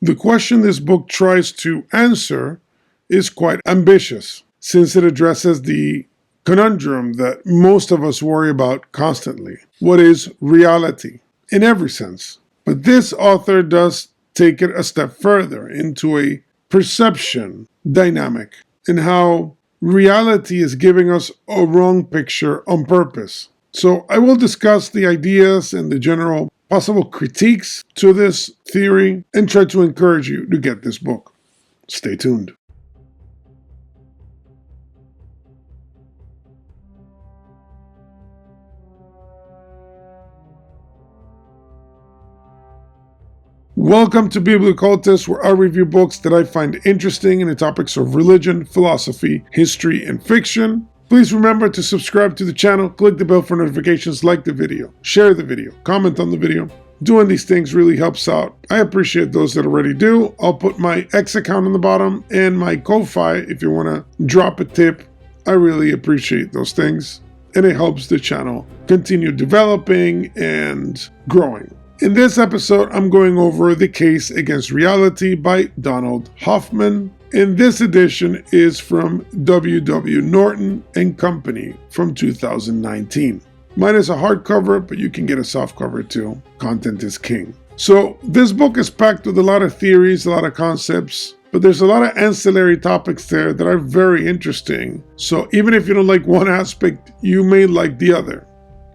The question this book tries to answer is quite ambitious, since it addresses the conundrum that most of us worry about constantly. What is reality? In every sense. But this author does take it a step further into a perception dynamic and how reality is giving us a wrong picture on purpose. So I will discuss the ideas and the general possible critiques to this theory and try to encourage you to get this book. Stay tuned. Welcome to biblioCultist, where I review books that I find interesting in the topics of religion, philosophy, history, and fiction. Please remember to subscribe to the channel, click the bell for notifications, like the video, share the video, comment on the video. Doing these things really helps out. I appreciate those that already do. I'll put my X account on the bottom and my Ko-Fi if you want to drop a tip. I really appreciate those things, and it helps the channel continue developing and growing. In this episode, I'm going over The Case Against Reality by Donald Hoffman. And this edition is from W.W. Norton and Company from 2019. Mine is a hardcover, but you can get a softcover too. Content is king. So this book is packed with a lot of theories, a lot of concepts, but there's a lot of ancillary topics there that are very interesting. So even if you don't like one aspect, you may like the other.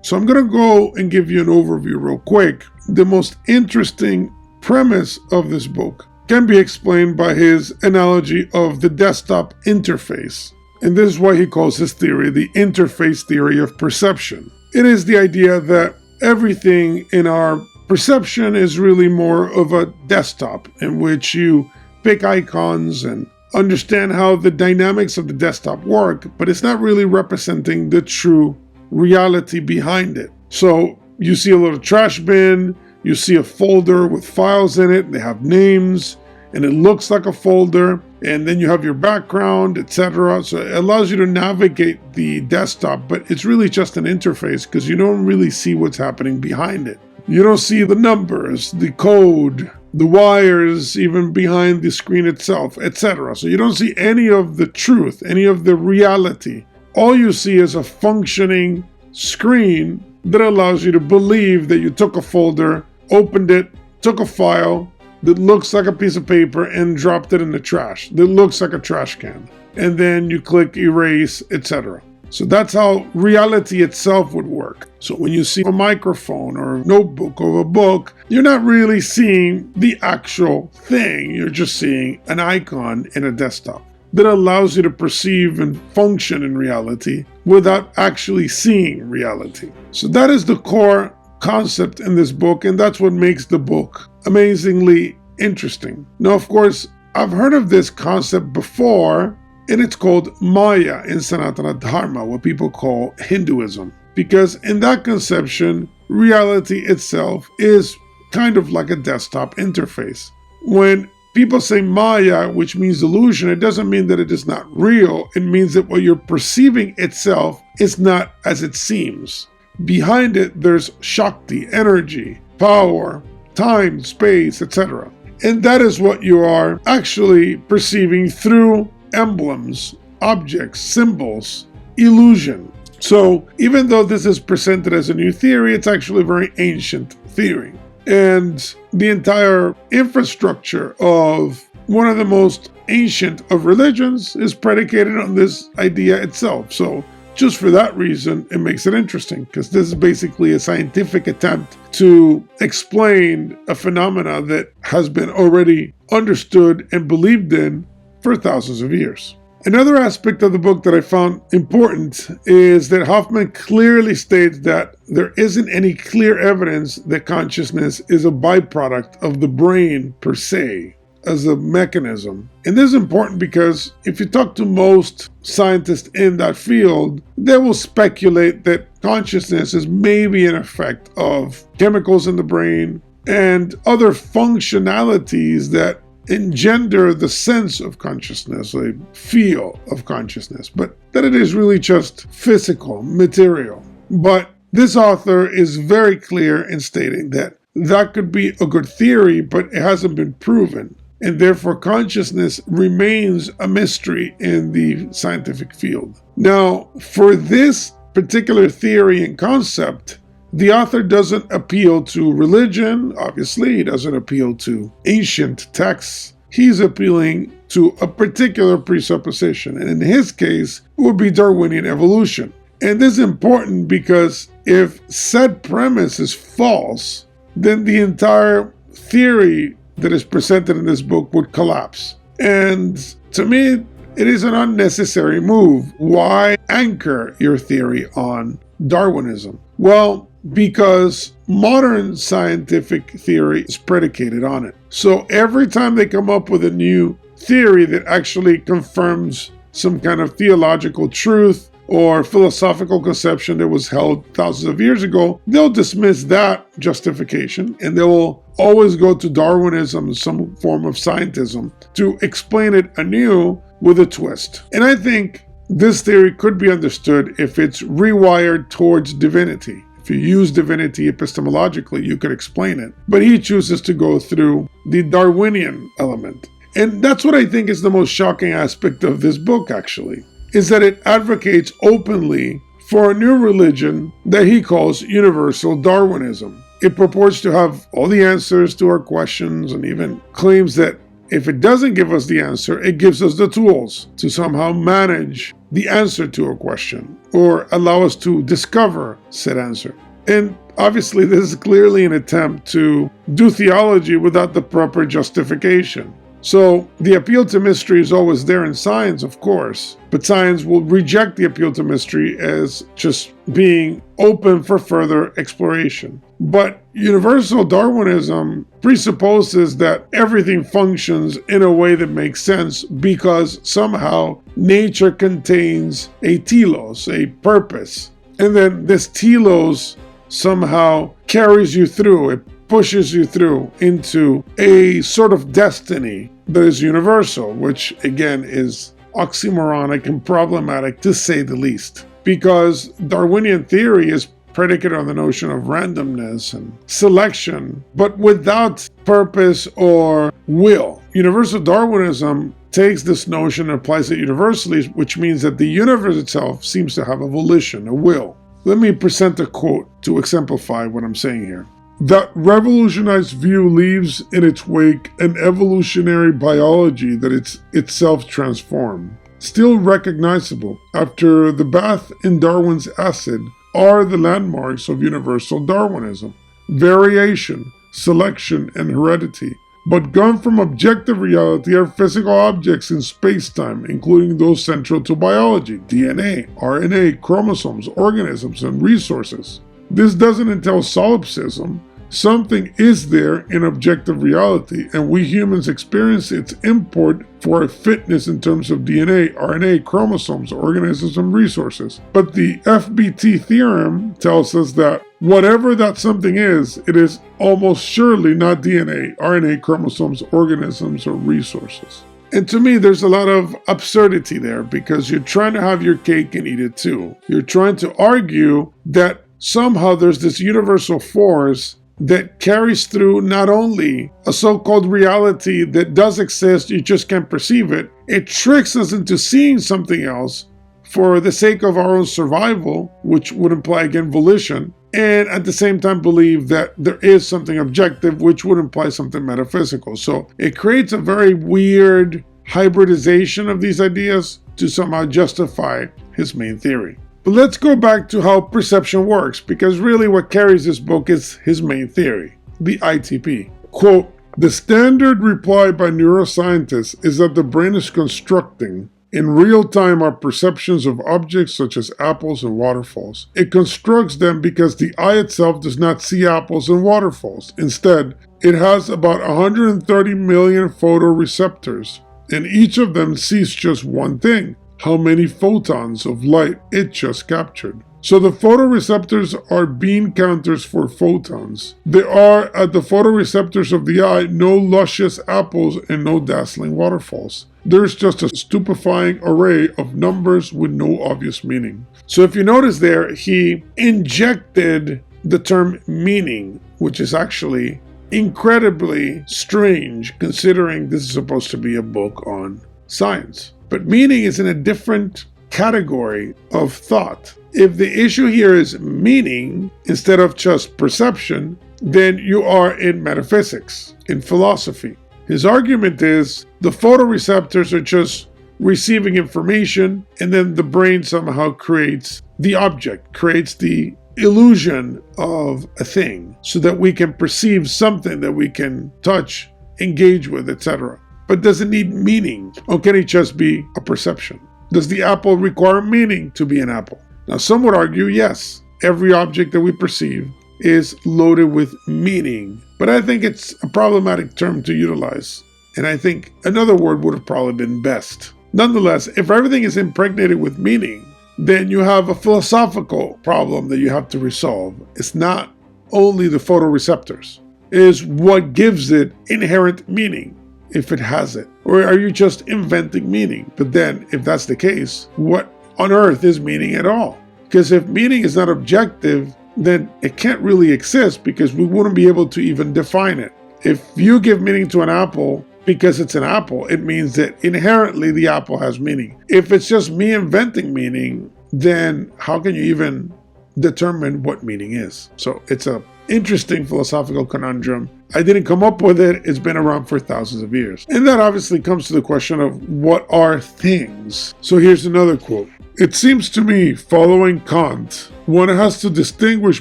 So I'm going to go and give you an overview real quick. The most interesting premise of this book can be explained by his analogy of the desktop interface. And this is why he calls his theory the interface theory of perception. It is the idea that everything in our perception is really more of a desktop in which you pick icons and understand how the dynamics of the desktop work, but it's not really representing the true reality behind it. So you see a little trash bin, you see a folder with files in it, they have names, and it looks like a folder, and then you have your background, etc. So it allows you to navigate the desktop, but it's really just an interface because you don't really see what's happening behind it. You don't see the numbers, the code, the wires, even behind the screen itself, etc. So you don't see any of the truth, any of the reality. All you see is a functioning screen that allows you to believe that you took a folder, opened it, took a file that looks like a piece of paper and dropped it in the trash, that looks like a trash can. And then you click erase, etc. So that's how reality itself would work. So when you see a microphone or a notebook or a book, you're not really seeing the actual thing. You're just seeing an icon in a desktop that allows you to perceive and function in reality without actually seeing reality. So that is the core concept in this book, and that's what makes the book amazingly interesting. Now, of course, I've heard of this concept before, and it's called Maya in Sanatana Dharma, what people call Hinduism. Because in that conception, reality itself is kind of like a desktop interface. When people say Maya, which means illusion, it doesn't mean that it is not real. It means that what you're perceiving itself is not as it seems. Behind it, there's Shakti, energy, power, time, space, etc. And that is what you are actually perceiving through emblems, objects, symbols, illusion. So even though this is presented as a new theory, it's actually a very ancient theory. And the entire infrastructure of one of the most ancient of religions is predicated on this idea itself. So just for that reason, it makes it interesting, because this is basically a scientific attempt to explain a phenomena that has been already understood and believed in for thousands of years. Another aspect of the book that I found important is that Hoffman clearly states that there isn't any clear evidence that consciousness is a byproduct of the brain per se, as a mechanism. And this is important because if you talk to most scientists in that field, they will speculate that consciousness is maybe an effect of chemicals in the brain and other functionalities that engender the sense of consciousness, a feel of consciousness, but that it is really just physical, material. But this author is very clear in stating that that could be a good theory, but it hasn't been proven. And therefore, consciousness remains a mystery in the scientific field. Now, for this particular theory and concept, the author doesn't appeal to religion, obviously. He doesn't appeal to ancient texts. He's appealing to a particular presupposition. And in his case, it would be Darwinian evolution. And this is important because if said premise is false, then the entire theory that is presented in this book would collapse. And to me, it is an unnecessary move. Why anchor your theory on Darwinism? Well, because modern scientific theory is predicated on it. So every time they come up with a new theory that actually confirms some kind of theological truth or philosophical conception that was held thousands of years ago, they'll dismiss that justification and they will always go to Darwinism, some form of scientism, to explain it anew with a twist. And I think this theory could be understood if it's rewired towards divinity. If you use divinity epistemologically, you could explain it. But he chooses to go through the Darwinian element. And that's what I think is the most shocking aspect of this book, actually, is that it advocates openly for a new religion that he calls Universal Darwinism. It purports to have all the answers to our questions and even claims that if it doesn't give us the answer, it gives us the tools to somehow manage the answer to a question or allow us to discover said answer. And obviously, this is clearly an attempt to do theology without the proper justification. So the appeal to mystery is always there in science, of course, but science will reject the appeal to mystery as just being open for further exploration. But Universal Darwinism presupposes that everything functions in a way that makes sense because somehow nature contains a telos, a purpose. And then this telos somehow carries you through, it pushes you through into a sort of destiny that is universal, which again is oxymoronic and problematic to say the least. Because Darwinian theory is predicated on the notion of randomness and selection, but without purpose or will. Universal Darwinism takes this notion and applies it universally, which means that the universe itself seems to have a volition, a will. Let me present a quote to exemplify what I'm saying here. That revolutionized view leaves in its wake an evolutionary biology that it's itself transformed. Still recognizable after the bath in Darwin's acid are the landmarks of Universal Darwinism: variation, selection, and heredity. But gone from objective reality are physical objects in spacetime, including those central to biology: DNA, RNA, chromosomes, organisms, and resources. This doesn't entail solipsism. Something is there in objective reality, and we humans experience its import for our fitness in terms of DNA, RNA, chromosomes, organisms, and resources. But the FBT theorem tells us that whatever that something is, it is almost surely not DNA, RNA, chromosomes, organisms, or resources. And to me, there's a lot of absurdity there because you're trying to have your cake and eat it too. You're trying to argue that somehow there's this universal force that carries through not only a so-called reality that does exist, you just can't perceive it. It tricks us into seeing something else for the sake of our own survival, which would imply, again, volition, and at the same time believe that there is something objective, which would imply something metaphysical. So it creates a very weird hybridization of these ideas to somehow justify his main theory. But let's go back to how perception works, because really what carries this book is his main theory, the ITP. Quote, "The standard reply by neuroscientists is that the brain is constructing in real time our perceptions of objects such as apples and waterfalls. It constructs them because the eye itself does not see apples and waterfalls. Instead, it has about 130 million photoreceptors, and each of them sees just one thing: how many photons of light it just captured. So the photoreceptors are bean counters for photons. There are at the photoreceptors of the eye no luscious apples and no dazzling waterfalls. There's just a stupefying array of numbers with no obvious meaning." So if you notice there, he injected the term meaning, which is actually incredibly strange considering this is supposed to be a book on science. But meaning is in a different category of thought. If the issue here is meaning instead of just perception, then you are in metaphysics, in philosophy. His argument is the photoreceptors are just receiving information, and then the brain somehow creates the object, creates the illusion of a thing so that we can perceive something that we can touch, engage with, etc. But does it need meaning, or can it just be a perception? Does the apple require meaning to be an apple? Now, some would argue yes, every object that we perceive is loaded with meaning, but I think it's a problematic term to utilize, and I think another word would have probably been best. Nonetheless, if everything is impregnated with meaning, then you have a philosophical problem that you have to resolve. It's not only the photoreceptors. It is what gives it inherent meaning, if it has it. Or are you just inventing meaning? But then, if that's the case, what on earth is meaning at all? Because if meaning is not objective, then it can't really exist because we wouldn't be able to even define it. If you give meaning to an apple because it's an apple, it means that inherently the apple has meaning. If it's just me inventing meaning, then how can you even determine what meaning is? So it's an interesting philosophical conundrum. I didn't come up with it. It's been around for thousands of years. And that obviously comes to the question of what are things? So here's another quote. It seems to me, following Kant, one has to distinguish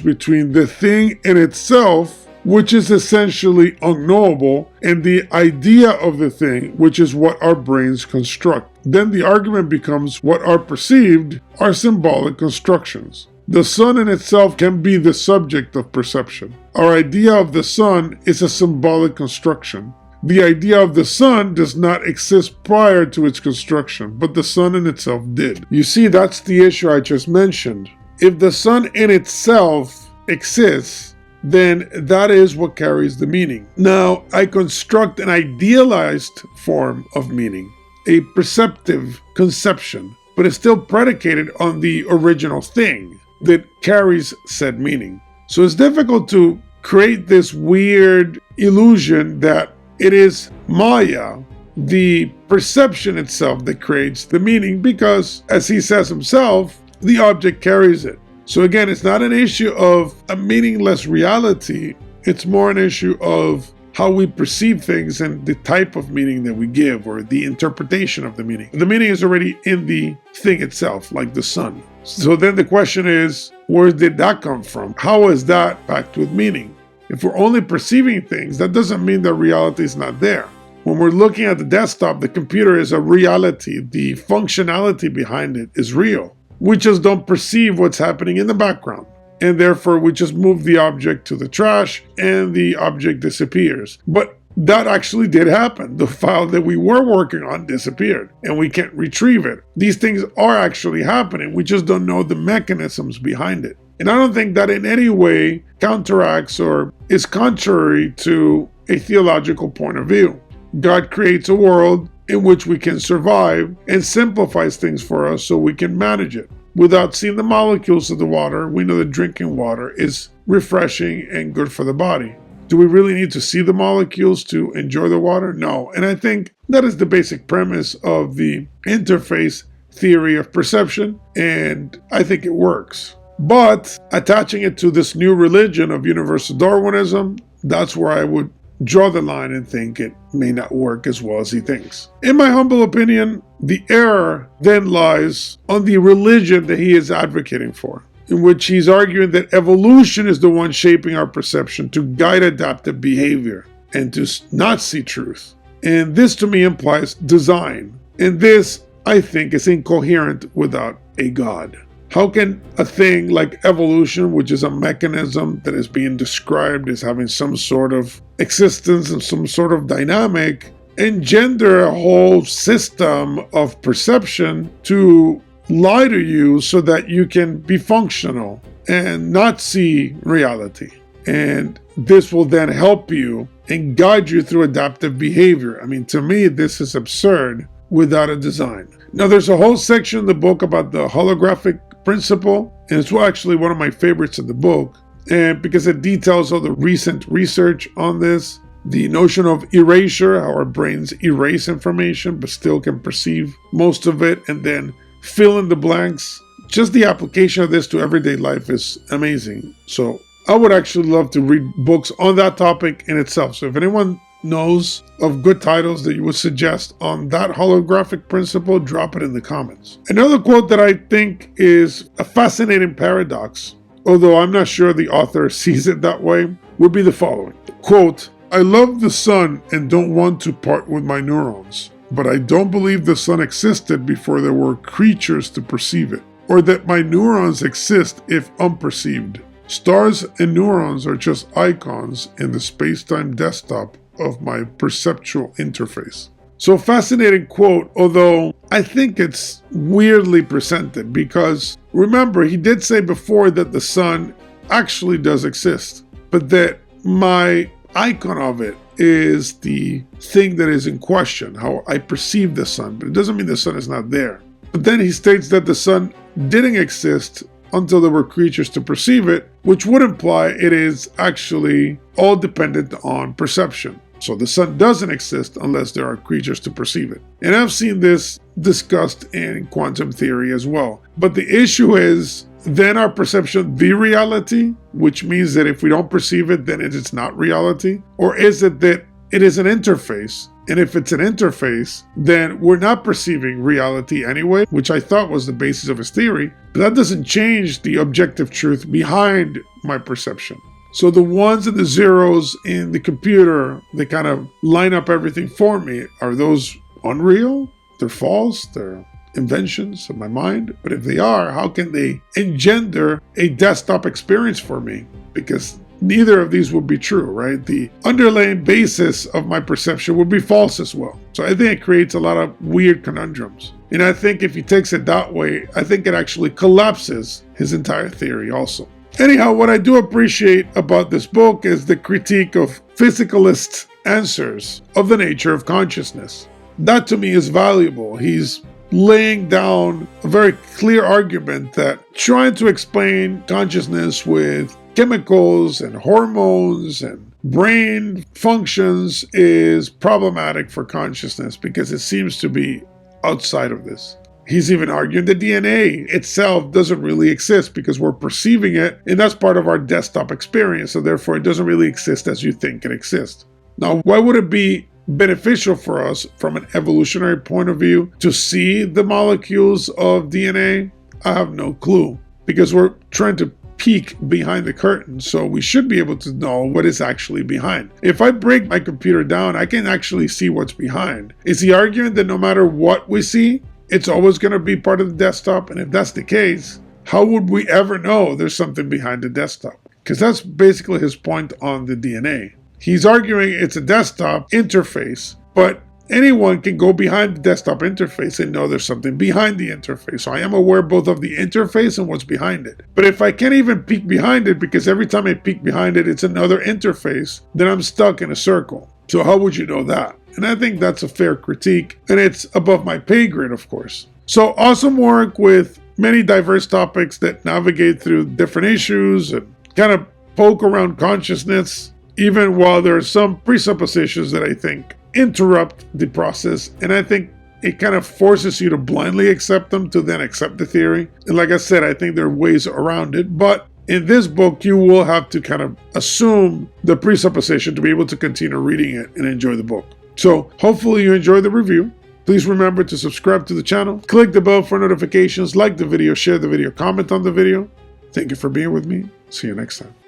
between the thing in itself, which is essentially unknowable, and the idea of the thing, which is what our brains construct. Then the argument becomes what are perceived are symbolic constructions. The sun in itself can be the subject of perception. Our idea of the sun is a symbolic construction. The idea of the sun does not exist prior to its construction, but the sun in itself did. You see, that's the issue I just mentioned. If the sun in itself exists, then that is what carries the meaning. Now, I construct an idealized form of meaning, a perceptive conception, but it's still predicated on the original thing that carries said meaning. So it's difficult to create this weird illusion that it is Maya, the perception itself, that creates the meaning because, as he says himself, the object carries it. So again, it's not an issue of a meaningless reality. It's more an issue of how we perceive things and the type of meaning that we give, or the interpretation of the meaning. The meaning is already in the thing itself, like the sun. So then the question is, where did that come from? How is that packed with meaning? If we're only perceiving things, that doesn't mean that reality is not there. When we're looking at the desktop, the computer is a reality. The functionality behind it is real. We just don't perceive what's happening in the background. And therefore, we just move the object to the trash and the object disappears. But that actually did happen. The file that we were working on disappeared and we can't retrieve it. These things are actually happening. We just don't know the mechanisms behind it. And I don't think that in any way counteracts or is contrary to a theological point of view. God creates a world in which we can survive and simplifies things for us so we can manage it. Without seeing the molecules of the water, we know that drinking water is refreshing and good for the body. Do we really need to see the molecules to enjoy the water? No. And I think that is the basic premise of the interface theory of perception, and I think it works. But attaching it to this new religion of Universal Darwinism, that's where I would draw the line and think it may not work as well as he thinks. In my humble opinion, the error then lies on the religion that he is advocating for, in which he's arguing that evolution is the one shaping our perception to guide adaptive behavior and to not see truth. And this to me implies design. And this, I think, is incoherent without a God. How can a thing like evolution, which is a mechanism that is being described as having some sort of existence and some sort of dynamic, engender a whole system of perception to lie to you so that you can be functional and not see reality? And this will then help you and guide you through adaptive behavior. I mean, to me, this is absurd without a design. Now, there's a whole section in the book about the holographic principle, and it's actually one of my favorites in the book. and because it details all the recent research on this. The notion of erasure, how our brains erase information but still can perceive most of it, and then fill in the blanks. Just the application of this to everyday life is amazing. So I would actually love to read books on that topic in itself. So if anyone knows of good titles that you would suggest on that holographic principle, drop it in the comments. Another quote that I think is a fascinating paradox, although I'm not sure the author sees it that way, would be the following. Quote, "I love the sun and don't want to part with my neurons, but I don't believe the sun existed before there were creatures to perceive it, or that my neurons exist if unperceived. Stars and neurons are just icons in the spacetime desktop of my perceptual interface." So fascinating quote, although I think it's weirdly presented because remember, he did say before that the sun actually does exist, but that my icon of it is the thing that is in question, how I perceive the sun, but it doesn't mean the sun is not there. But then he states that the sun didn't exist until there were creatures to perceive it, which would imply it is actually all dependent on perception. So the sun doesn't exist unless there are creatures to perceive it. And I've seen this discussed in quantum theory as well. But the issue is, then our perception the reality, which means that if we don't perceive it, then it is not reality? Or is it that it is an interface? And if it's an interface, then we're not perceiving reality anyway, which I thought was the basis of his theory. But that doesn't change the objective truth behind my perception. So the ones and the zeros in the computer, they kind of line up everything for me. Are those unreal? They're false? They're inventions of my mind? But if they are, how can they engender a desktop experience for me? Because neither of these would be true, right? The underlying basis of my perception would be false as well. So I think it creates a lot of weird conundrums. And I think if he takes it that way, I think it actually collapses his entire theory also. Anyhow, what I do appreciate about this book is the critique of physicalist answers of the nature of consciousness. That to me is valuable. He's laying down a very clear argument that trying to explain consciousness with chemicals and hormones and brain functions is problematic for consciousness because it seems to be outside of this. He's even arguing the DNA itself doesn't really exist because we're perceiving it, and that's part of our desktop experience, so therefore it doesn't really exist as you think it exists. Now, why would it be beneficial for us from an evolutionary point of view to see the molecules of DNA? I have no clue, because we're trying to peek behind the curtain, so we should be able to know what is actually behind. If I break my computer down, I can actually see what's behind. Is he arguing that no matter what we see, it's always going to be part of the desktop? And if that's the case, how would we ever know there's something behind the desktop? Because that's basically his point on the DNA. He's arguing it's a desktop interface, but anyone can go behind the desktop interface and know there's something behind the interface. So I am aware both of the interface and what's behind it. But if I can't even peek behind it, because every time I peek behind it, it's another interface, then I'm stuck in a circle. So how would you know that? And I think that's a fair critique, and it's above my pay grade, of course. So awesome work with many diverse topics that navigate through different issues and kind of poke around consciousness, even while there are some presuppositions that I think interrupt the process. And I think it kind of forces you to blindly accept them to then accept the theory. And like I said, I think there are ways around it. But in this book, you will have to kind of assume the presupposition to be able to continue reading it and enjoy the book. So hopefully you enjoyed the review. Please remember to subscribe to the channel, click the bell for notifications, like the video, share the video, comment on the video. Thank you for being with me. See you next time.